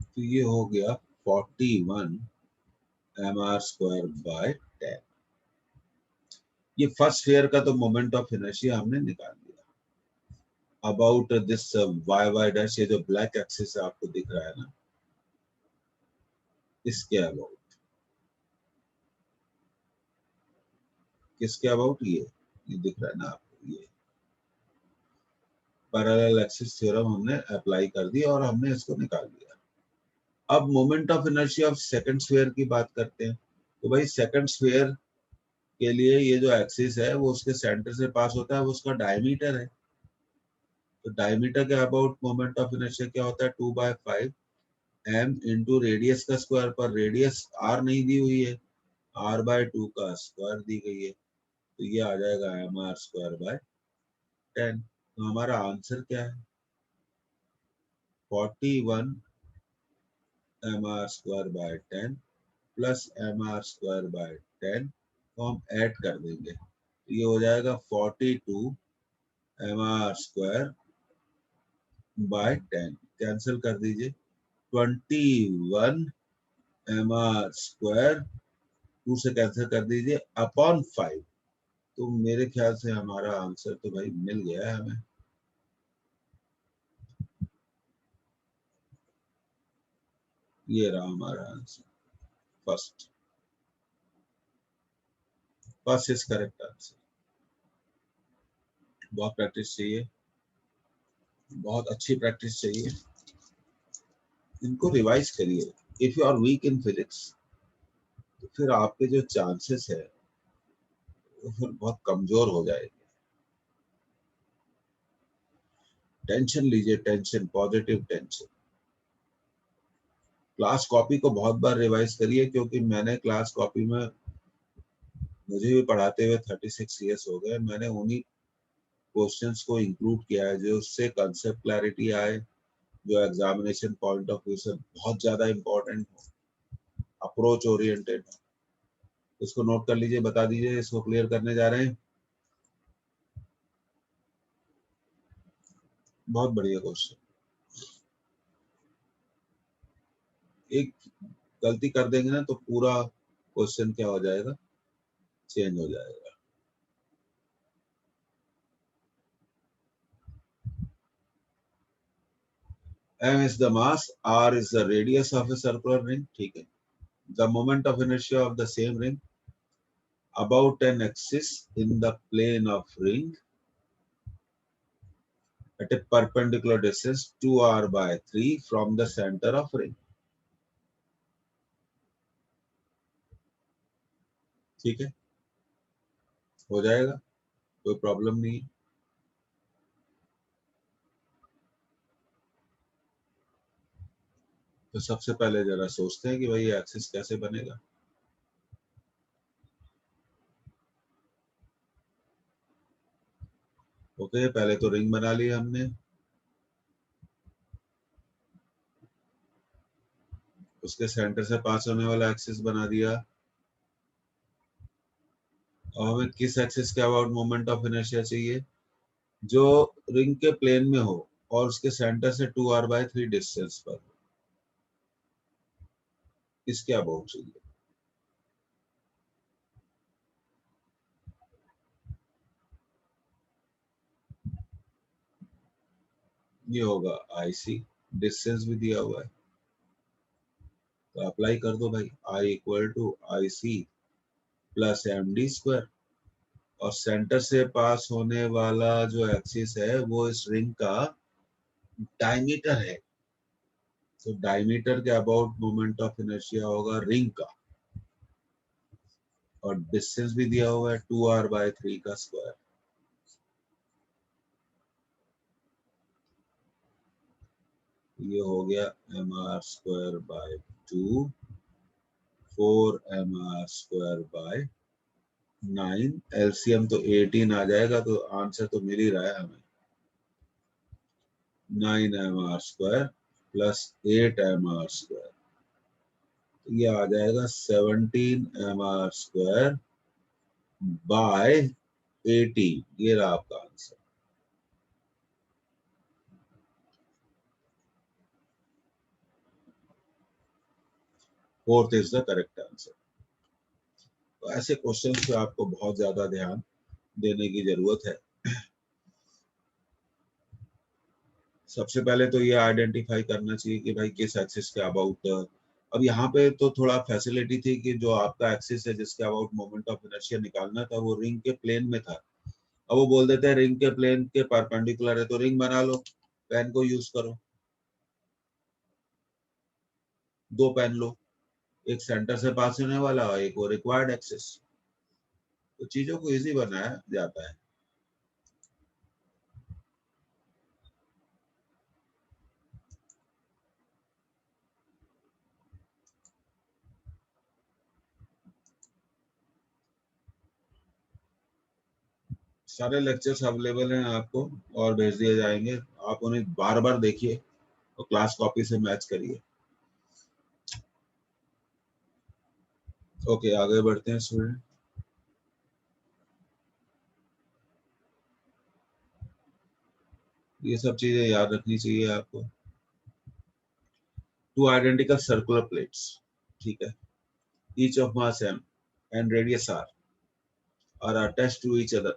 तो ये हो गया 41 एम आर स्क्वायर बाय 10। ये फर्स्ट स्फीयर का तो मोमेंट ऑफ इनर्शिया हमने निकाल दिया। About this Y Y dash, ये जो ब्लैक एक्सिस आपको दिख रहा है ना, इसके अबाउट, किसके अबाउट, ये दिख रहा है ना आपको, ये पैरेलल एक्सिस थ्योरम हमने अप्लाई कर दी और हमने इसको निकाल दिया। अब moment of inertia of second sphere की बात करते हैं। तो भाई सेकंड स्फीयर के लिए ये जो एक्सिस है वो उसके सेंटर से पास होता है, वो उसका डायमीटर है। तो डायमीटर के अबाउट मोमेंट ऑफ इनर्शिया क्या होता है, 2/5 एम इंटू रेडियस का स्क्वायर, पर रेडियस आर नहीं दी हुई है, r/2 का स्क्वायर दी गई है, तो ये आ जाएगा mr²/10। तो हमारा आंसर क्या है, 41 mr²/10 प्लस mr²/10 को हम ऐड कर देंगे, तो ये हो जाएगा 42 mr²/10। कैंसिल कर दीजिए, 21 mr², 2 से कैंसिल कर दीजिए अपॉन 5। तो मेरे ख्याल से हमारा आंसर तो भाई मिल गया है हमें। ये रहा हमारा answer, first first is correct answer. बहुत प्रैक्टिस चाहिए, बहुत अच्छी प्रैक्टिस चाहिए, इनको रिवाइज करिए। If you are weak in physics तो फिर आपके जो चांसेस है वो फिर बहुत कमजोर हो जाएंगे। टेंशन लीजिए, tension, positive tension. Class copy को बहुत बार रिवाइज करिए, क्योंकि मैंने क्लास कॉपी में, मुझे भी पढ़ाते हुए 36 ईयर्स हो गए, मैंने उन्हीं क्वेश्चंस को इंक्लूड किया है जो उससे कंसेप्ट क्लैरिटी आए, जो एग्जामिनेशन पॉइंट ऑफ व्यू से बहुत ज्यादा इंपॉर्टेंट हो, अप्रोच ओरिएंटेड हो। इसको नोट कर लीजिए, बता दीजिए, इसको क्लियर करने जा रहे हैं। बहुत बढ़िया क्वेश्चन। एक गलती कर देंगे ना तो पूरा क्वेश्चन क्या हो जाएगा, चेंज हो जाएगा। m is the mass, r is the radius of a circular ring, ठीक है। The moment of inertia of the same ring about an axis in the plane of ring at a perpendicular distance 2r/3 from the center of ring। ठीक है, हो जाएगा, कोई problem नहीं है। तो सबसे पहले जरा सोचते हैं कि भाई ये एक्सिस कैसे बनेगा। ओके, पहले तो रिंग बना ली हमने, उसके सेंटर से पास होने वाला एक्सिस बना दिया, और हमें किस एक्सिस के अबाउट मोमेंट ऑफ इनर्शिया चाहिए, जो रिंग के प्लेन में हो और उसके सेंटर से 2r/3 डिस्टेंस पर, इसके अबाउट चाहिए। ये होगा IC, डिस्टेंस भी दिया हुआ है तो अप्लाई कर दो भाई, I=IC प्लस MD², और सेंटर से पास होने वाला जो एक्सिस है वो इस रिंग का डायमीटर है, तो डायमीटर के अबाउट मोमेंट ऑफ इनर्शिया होगा रिंग का, और डिस्टेंस भी दिया हुआ है 2r/3 का स्क्वायर। ये हो गया mr²/2, 4mr²/9, LCM तो 18 आ जाएगा, तो आंसर तो मिल ही रहा है हमें, 9mr² प्लस 8mr², ये आ जाएगा 17mr²/18, ये रहा आपका answer. Fourth is the correct answer. तो ऐसे क्वेश्चंस पे आपको बहुत ज्यादा ध्यान देने की जरूरत है। सबसे पहले तो ये आइडेंटिफाई करना चाहिए कि भाई किस एक्सिस के अबाउट, अब यहाँ पे तो थोड़ा फैसिलिटी थी कि जो आपका एक्सिस है जिसके अबाउट मोमेंट ऑफ इनर्शिया निकालना था वो रिंग के प्लेन में था। अब वो बोल देते हैं रिंग के प्लेन के परपेंडिकुलर है, तो रिंग बना लो, पेन को यूज करो, दो पेन लो, एक सेंटर से पास होने वाला और एक वो रिक्वायर्ड एक्सिस, तो चीजों को इजी बनाया जाता है। सारे लेक्चर्स अवेलेबल हैं आपको और भेज दिए जाएंगे, आप उन्हें बार बार देखिए और क्लास कॉपी से मैच करिए। ओके, आगे बढ़ते हैं स्टूडेंट। ये सब चीजें याद रखनी चाहिए आपको। टू आइडेंटिकल सर्कुलर प्लेट्स, ठीक है, each of mass m and radius r are attached to each other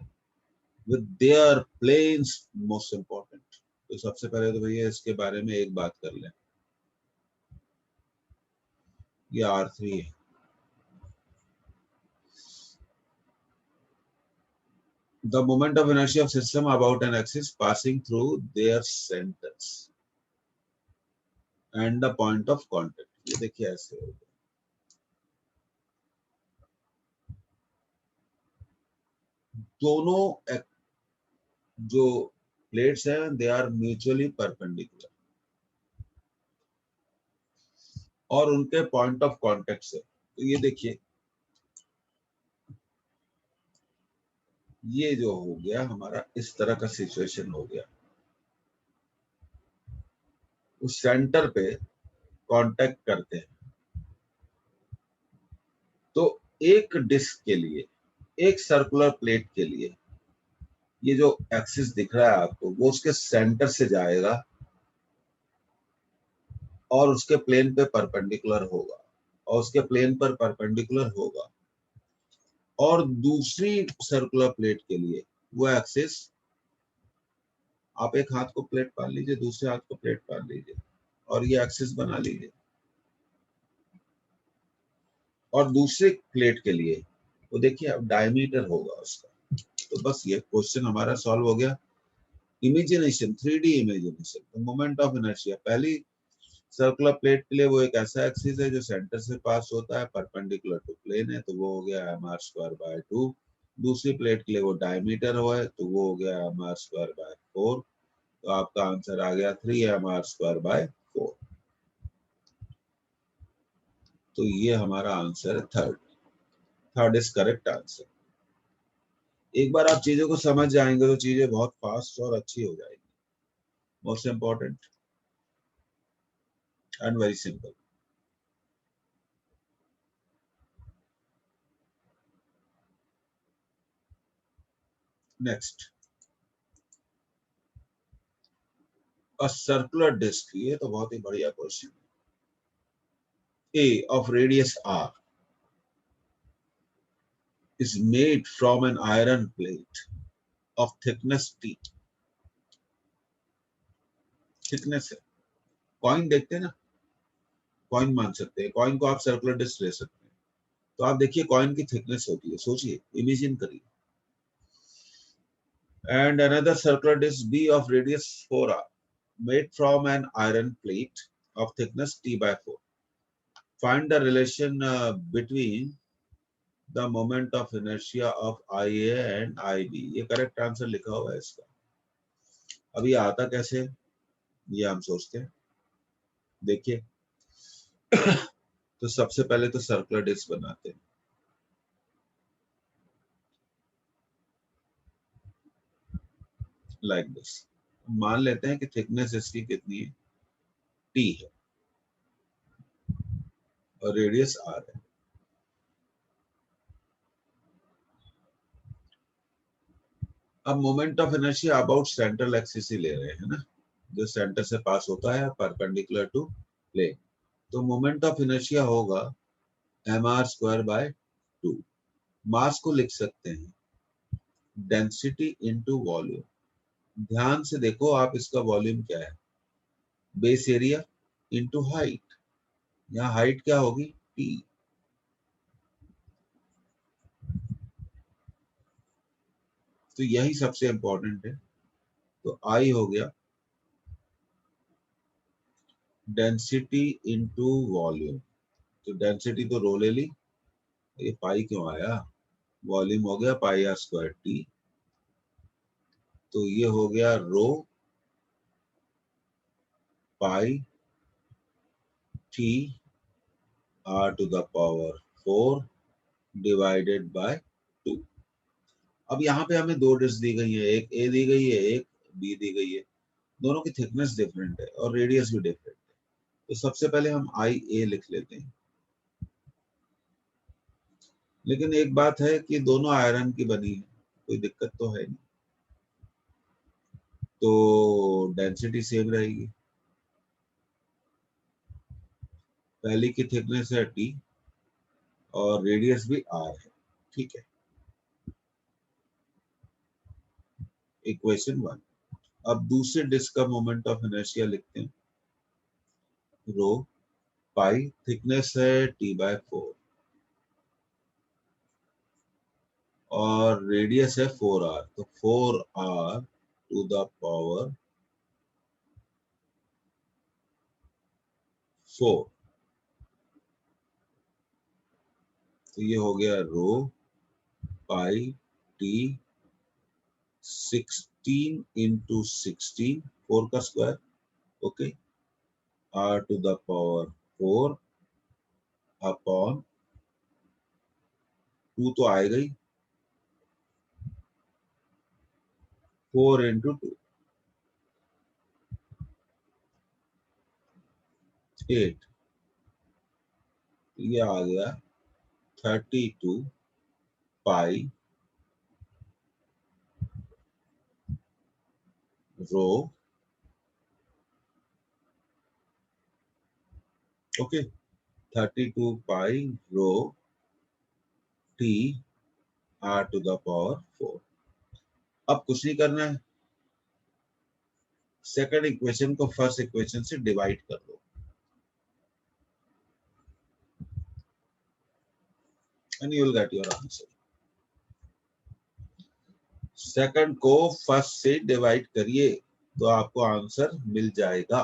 with their planes, most important। तो सबसे पहले तो भैया इसके बारे में एक बात कर लें, ये R3 है, the moment of inertia of system about an axis passing through their centers and the point of contact। ये देखिए ऐसे होगा, दोनों जो प्लेट्स हैं दे आर म्यूचुअली परपेंडिकुलर और उनके पॉइंट ऑफ कांटेक्ट से, तो ये देखिए ये जो हो गया हमारा इस तरह का सिचुएशन हो गया, उस सेंटर पे कांटेक्ट करते हैं, तो एक डिस्क के लिए, एक सर्कुलर प्लेट के लिए ये जो एक्सिस दिख रहा है आपको वो उसके सेंटर से जाएगा और उसके प्लेन पे परपेंडिकुलर होगा, और उसके प्लेन पर परपेंडिकुलर होगा, और दूसरी सर्कुलर प्लेट के लिए वो एक्सिस, आप एक हाथ को प्लेट पार लीजिए, दूसरे हाथ को प्लेट पार लीजिए और ये एक्सिस बना लीजिए, और दूसरे प्लेट के लिए वो देखिए अब डायमीटर होगा उसका। तो बस ये क्वेश्चन हमारा सॉल्व हो गया। इमेजिनेशन, 3D इमेजिनेशन, तो मोमेंट ऑफ इनर्शिया, पहली सर्कुलर प्लेट के लिए वो एक ऐसा एक्सिस है जो सेंटर से पास होता है, परपेंडिकुलर टू प्लेन है, तो वो हो गया mr²/2। दूसरी प्लेट के लिए वो डायमीटर हो है, तो वो हो गया mr²/4, तो आपका आंसर आ गया 3mr²/4। तो ये हमारा आंसर है third, third is correct answer. एक बार आप चीजों को समझ जाएंगे तो चीजें बहुत फास्ट और अच्छी हो जाएंगी. Most important and very simple. Next, a circular disc. ये तो बहुत ही बढ़िया question. A of radius r is made from an iron plate of thickness t. Thickness है. कॉइन देखते हैं ना, कॉइन मान सकते हैं, कॉइन को आप सर्कुलर डिस्क ले सकते हैं. तो आप देखिए कॉइन की थिकनेस होती है, सोचिए, इमेजिन करिए. And another circular disc B of radius 4r made from an iron plate of thickness t by 4. Find the relation between the moment of inertia of IA and IB. ये correct answer लिखा हुआ है इसका. अभी आता कैसे, ये हम सोचते हैं. देखिए, तो सबसे पहले तो सर्कुलर डिस्क बनाते हैं. Like this. मान लेते हैं कि थिकनेस इसकी कितनी है, टी है, और रेडियस आर है. अब moment of inertia about central axis ही ले रहे हैं ना, जो सेंटर से पास होता है परपेंडिकुलर टू प्लेन. तो मोमेंट ऑफ इनर्शिया होगा mr² बाय 2. मास को लिख सकते हैं डेंसिटी इनटू वॉल्यूम. ध्यान से देखो आप, इसका वॉल्यूम क्या है, बेस एरिया इनटू हाइट. यहाँ हाइट क्या होगी, टी. तो यही सबसे इंपॉर्टेंट है. तो आई हो गया डेंसिटी इनटू वॉल्यूम. तो डेंसिटी तो रो ले ली, ये पाई क्यों आया, वॉल्यूम हो गया पाई आर स्क्वायर टी. तो ये हो गया rho pi T R to the power 4 divided by 2. अब यहाँ पे हमें दो डिस्क दी गई है, एक ए दी गई है, एक बी दी गई है. दोनों की थिकनेस डिफरेंट है और रेडियस भी डिफरेंट है. तो सबसे पहले हम आई ए लिख लेते हैं. लेकिन एक बात है कि दोनों आयरन की बनी है, कोई दिक्कत तो है नहीं. तो डेंसिटी सेम रहेगी. पहली की थिकनेस है टी और रेडियस भी आर है. ठीक है. इक्वेशन 1. अब दूसरे डिस्क का मोमेंट ऑफ इनर्शिया लिखते हैं. रो पाई, थिकनेस है टी बाय 4 और रेडियस है 4r. तो 4r टू द पावर 4. तो ये हो गया रो पाई टी 16 इंटू 16, 4 का square. Okay. r to the power 4 upon 2 तो आएगा ही, 4 इंटू 2 8. ये आ गया 32 pi rho. Okay. 32 pi rho T R to the power 4. अब कुछ नहीं करना है, सेकंड इक्वेशन को फर्स्ट इक्वेशन से डिवाइड कर दो and you will get your answer. Second को फर्स्ट से डिवाइड करिए तो आपको आंसर मिल जाएगा.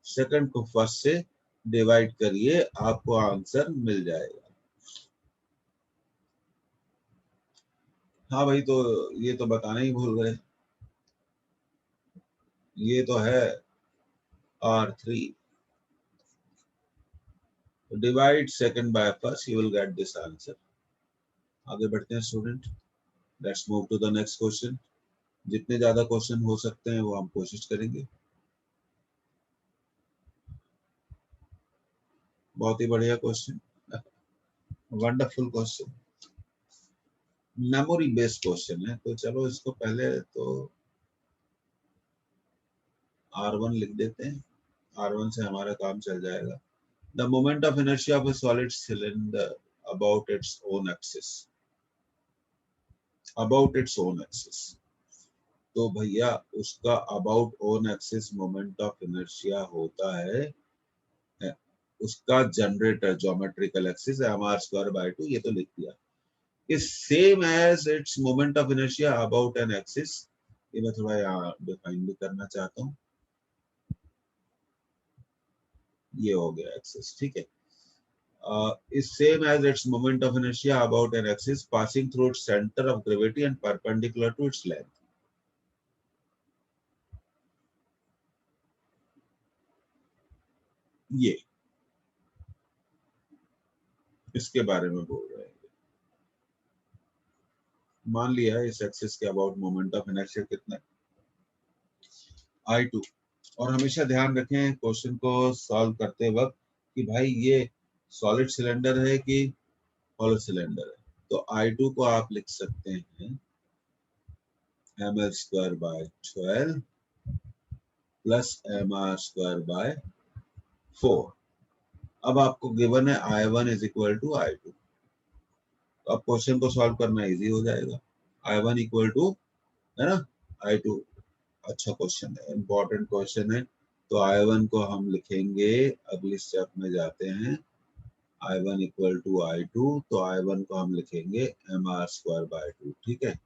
सेकंड को फर्स्ट से डिवाइड करिए, आपको आंसर मिल जाएगा. हाँ भाई, तो ये तो बताना ही भूल गए, ये तो है R3. Divide second by first, you will get this answer. आगे बढ़ते हैं student. Let's move to the next question. जितने ज्यादा क्वेश्चन हो सकते हैं वो हम कोशिश करेंगे। बहुत ही बढ़िया question, wonderful question, memory based question है। तो चलो इसको पहले तो R1 लिख देते हैं, R1 से हमारा काम चल जाएगा। The moment of inertia of a solid cylinder about its own axis, about its own axis। तो भैया उसका about own axis moment of inertia होता है उसका जनरेटर ज्योमेट्रिकल एक्सिस mr²/2, ये तो लिख दिया। Is same as its moment of inertia about an axis, ये मैं थोड़ा यहाँ डिफाइन भी करना चाहता हूँ। ये हो गया एक्सिस, ठीक है। is same as its moment of inertia about an axis passing through its center of gravity and perpendicular to its length। ये इसके बारे में बोल रहे हैं। मान लिया है इस एक्सिस के अबाउट मोमेंट ऑफ इनर्शिया कितना है, I2। और हमेशा ध्यान रखें क्वेश्चन को सॉल्व करते वक्त कि भाई ये सॉलिड सिलेंडर है कि हॉलो सिलेंडर है। तो I2 को आप लिख सकते हैं ml²/12 प्लस mr²/4। अब आपको गिवन है I1 is equal to I2, तो अब क्वेश्चन को सॉल्व करना इजी हो जाएगा। I1 इक्वल टू, है ना, I2। अच्छा क्वेश्चन है, इंपॉर्टेंट क्वेश्चन है। तो I1 को हम लिखेंगे, अगली स्टेप में जाते हैं। I1 इक्वल टू I2, तो I1 को हम लिखेंगे mr²/2, ठीक है।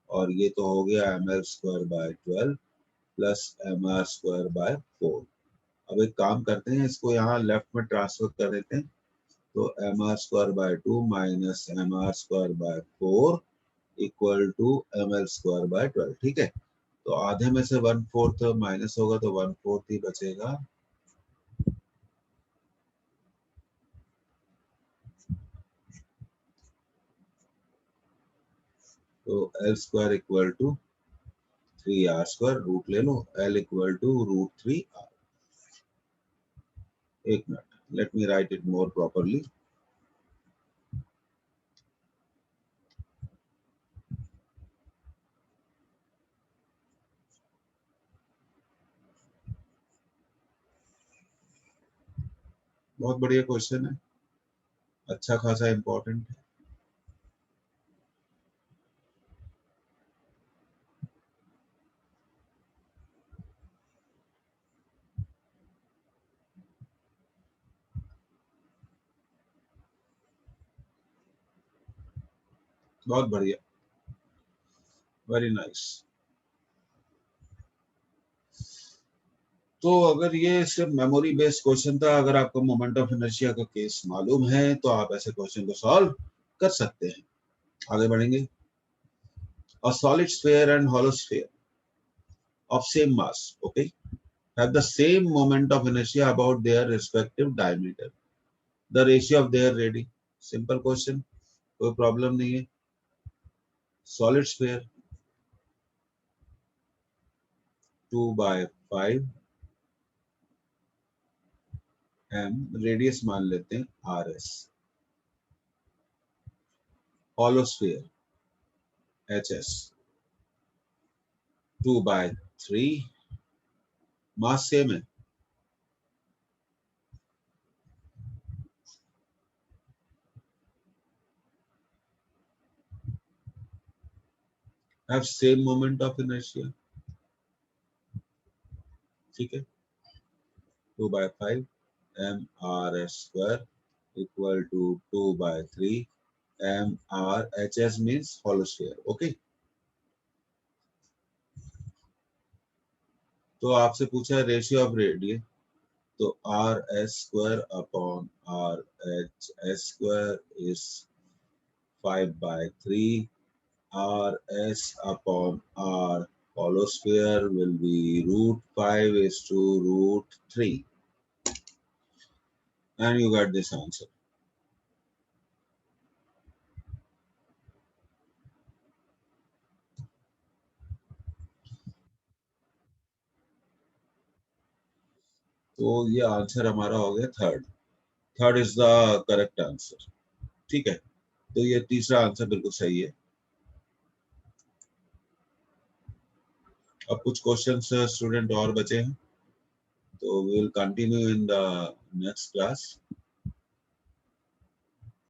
और ये तो हो गया ml²/12 प्लस mr²/4। अब एक काम करते हैं, इसको यहाँ लेफ्ट में ट्रांसफर कर देते हैं। तो mr²/2 minus mr²/4 equal to ml²/12, ठीक है। तो आधे में से 1/4 माइनस होगा तो 1/4 ही बचेगा। तो L² equal to 3r², root ले लो, L इक्वल टू √3r। एक minute, let me write it more properly. बहुत बढ़िया क्वेश्चन है, अच्छा खासा इंपॉर्टेंट है। बहुत बढ़िया, वेरी नाइस। तो अगर ये सिर्फ मेमोरी बेस्ड क्वेश्चन था, अगर आपको मोमेंट ऑफ इनर्शिया का केस मालूम है तो आप ऐसे क्वेश्चन को सॉल्व कर सकते हैं। आगे बढ़ेंगे। A solid sphere and hollow sphere of same mass, okay, have the same moment of inertia about their respective diameter. The ratio of their radii. Simple question, कोई प्रॉब्लम नहीं है। Solid sphere 2/5 m, रेडियस मान लेते हैं RS। Hollow sphere HS 2/3, mass same है। Have same moment of inertia, ठीक है। 2/5 mRS² equal to 2/3 mRHS means hollow sphere, okay। तो आपसे पूछा है रेशियो ऑफ रेडियस, तो RS² upon RHS² is 5/3। RS upon R hollow sphere will be √5:√3, and you got this answer. तो ये answer हमारा हो गया third is the correct answer. ठीक है, तो ये तीसरा आंसर बिल्कुल सही है। अब कुछ क्वेश्चंस स्टूडेंट और बचे हैं, तो we will continue in the next class.